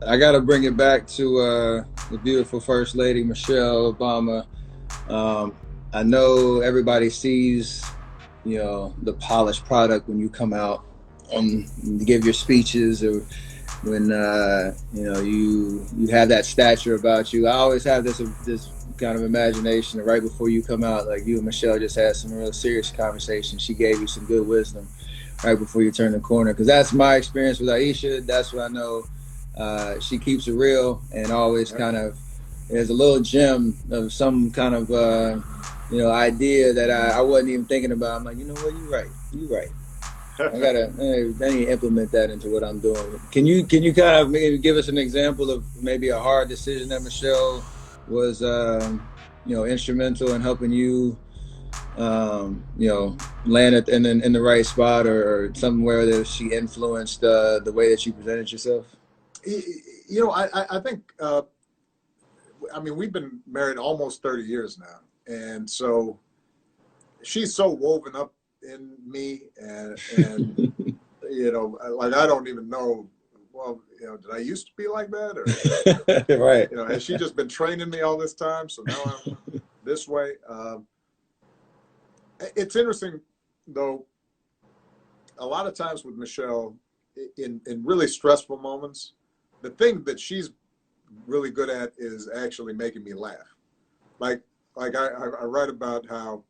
I got to bring it back to the beautiful First Lady Michelle Obama. Um, I know everybody sees, the polished product when you come out and give your speeches, or when you have that stature about you. I always have this kind of imagination that right before you come out, like you and Michelle just had some real serious conversation. She gave you some good wisdom right before you turn the corner, because that's my experience with Aisha. That's what I know. She keeps it real and always kind of there's a little gem of some kind of idea that I wasn't even thinking about. I'm like, you know what, you're right. You're right. I need to implement that into what I'm doing. Can you kind of maybe give us an example of maybe a hard decision that Michelle was instrumental in helping you land it in the right spot, or somewhere that she influenced the way that you presented yourself? I think, I mean, we've been married almost 30 years now. And so she's so woven up in me and like, I don't even know, well, did I used to be like that? Or, Right. has she just been training me all this time? So now I'm this way. It's interesting, though, a lot of times with Michelle, in really stressful moments, the thing that she's really good at is actually making me laugh. Like, I write about how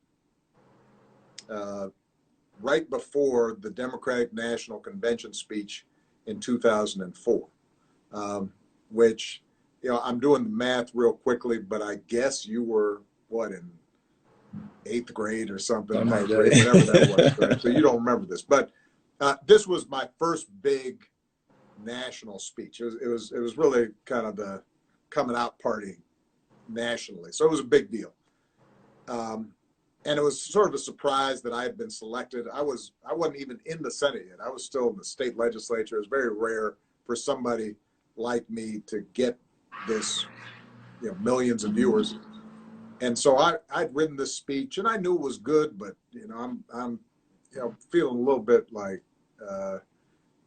right before the Democratic National Convention speech in 2004, which, I'm doing the math real quickly, but I guess you were, what, in eighth grade or something, Something like ninth grade, whatever that was, right? So you don't remember this, but this was my first big national speech. It was really kind of the coming out party nationally, so it was a big deal. And it was sort of a surprise that I had been selected. I wasn't even in the Senate yet. I was still in the state legislature. It was very rare for somebody like me to get this, millions of viewers. And so I'd written this speech, and I knew it was good, but I'm feeling a little bit like,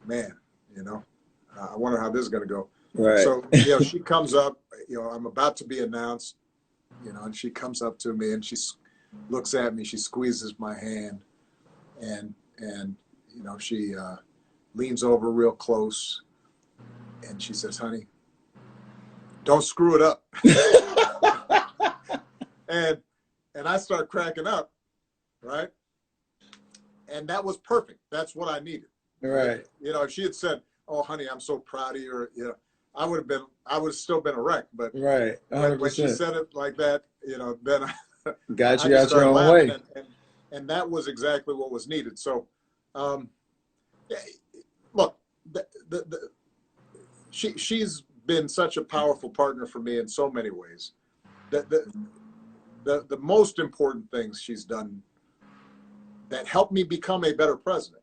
man, I wonder how this is going to go. Right. So she comes up. I'm about to be announced. And she comes up to me and she looks at me. She squeezes my hand, and she leans over real close, and she says, "Honey, don't screw it up." and and I start cracking up, right? And that was perfect. That's what I needed. Right. If she had said, "Oh, honey, I'm so proud of you," I would have still been a wreck. But Right. when she 100%. said it like that, then Got I you just out your started own laughing, way. and that was exactly what was needed. So, um, look, she's been such a powerful partner for me in so many ways. The most important things she's done that helped me become a better president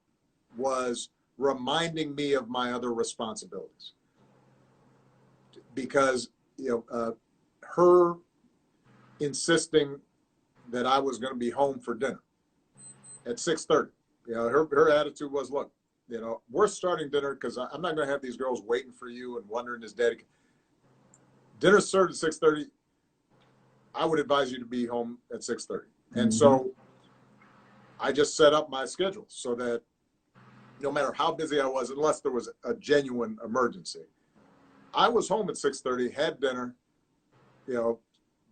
was reminding me of my other responsibilities. Because her insisting that I was going to be home for dinner at 6:30. Her attitude was, look, we're starting dinner because I'm not going to have these girls waiting for you and wondering is daddy. Dinner's served at 6:30. I would advise you to be home at 6:30. And so I just set up my schedule so that no matter how busy I was, unless there was a genuine emergency, I was home at 6:30, had dinner,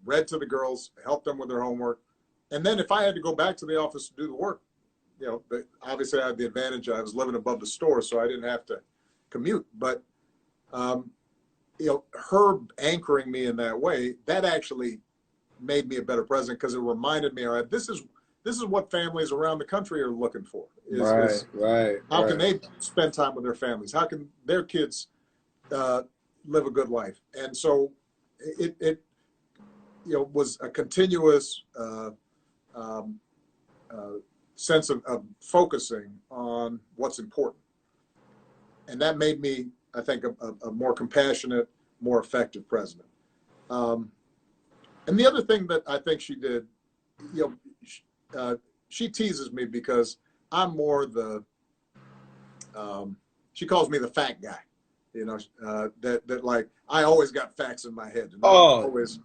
read to the girls, helped them with their homework. And then if I had to go back to the office to do the work, obviously I had the advantage. I was living above the store, so I didn't have to commute. But, her anchoring me in that way, that actually made me a better president because it reminded me, all right, this is what families around the country are looking for Right. is Right. how can Right. they spend time with their families? How can their kids live a good life? And so it was a continuous um, sense of focusing on what's important. And that made me, I think, a more compassionate, more effective president. Um, and the other thing that I think she did, she teases me because I'm more the, she calls me the fat guy. that like I always got facts in my head, and I'm Oh, always,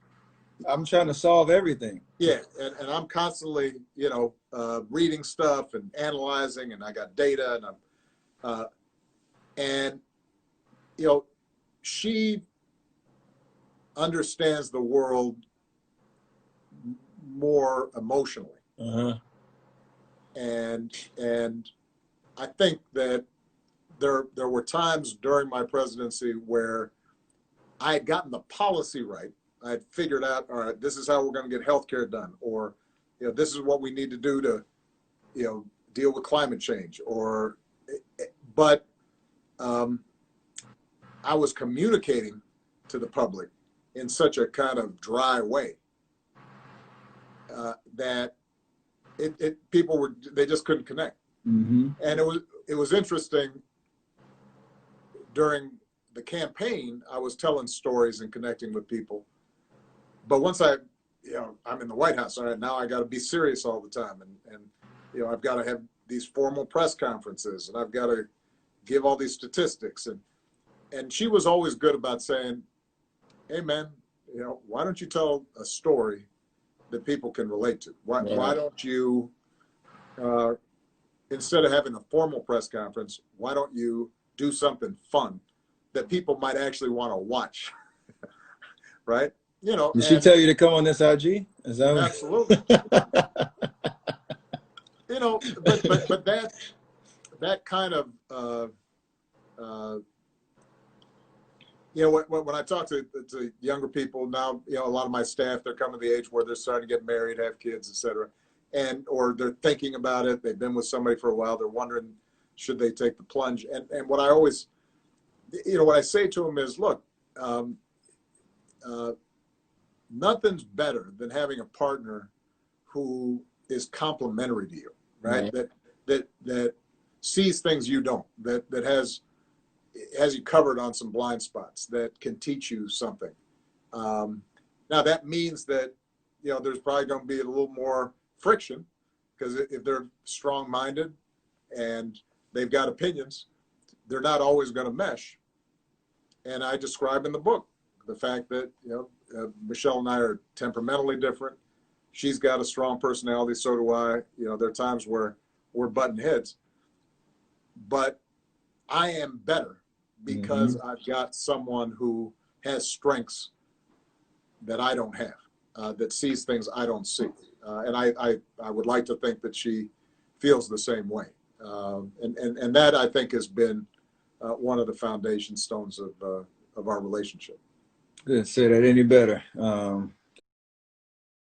I'm trying to solve everything. yeah, and I'm constantly, reading stuff and analyzing, and I got data, and uh, and she understands the world more emotionally, Uh-huh. and I think that there were times during my presidency where I had gotten the policy right. I had figured out, all right, this is how we're going to get healthcare done, or this is what we need to do to deal with climate change, but I was communicating to the public in such a kind of dry way that they just couldn't connect. Mm-hmm. And it was interesting during the campaign. I was telling stories and connecting with people, but once I'm in the White House, all right, now I got to be serious all the time, and I've got to have these formal press conferences, and I've got to give all these statistics, and she was always good about saying, hey man, why don't you tell a story that people can relate to? Why don't you, instead of having a formal press conference, why don't you do something fun that people might actually want to watch? Right? Did she And tell you to come on this IG? Is that absolutely. But that kind of when I talk to younger people now, a lot of my staff, they're coming to the age where they're starting to get married, have kids, et cetera, or they're thinking about it. They've been with somebody for a while. They're wondering, should they take the plunge? And what I always, what I say to them is, look, nothing's better than having a partner who is complementary to you, right? That sees things you don't, that has you covered on some blind spots, that can teach you something. Now that means that there's probably going to be a little more friction, because if they're strong-minded and they've got opinions, they're not always going to mesh. And I describe in the book the fact that Michelle and I are temperamentally different. She's got a strong personality, so do I. There are times where we're butting heads, but I am better because I've got someone who has strengths that I don't have, that sees things I don't see. And I would like to think that she feels the same way. And that, I think, has been one of the foundation stones of our relationship. Couldn't say that any better.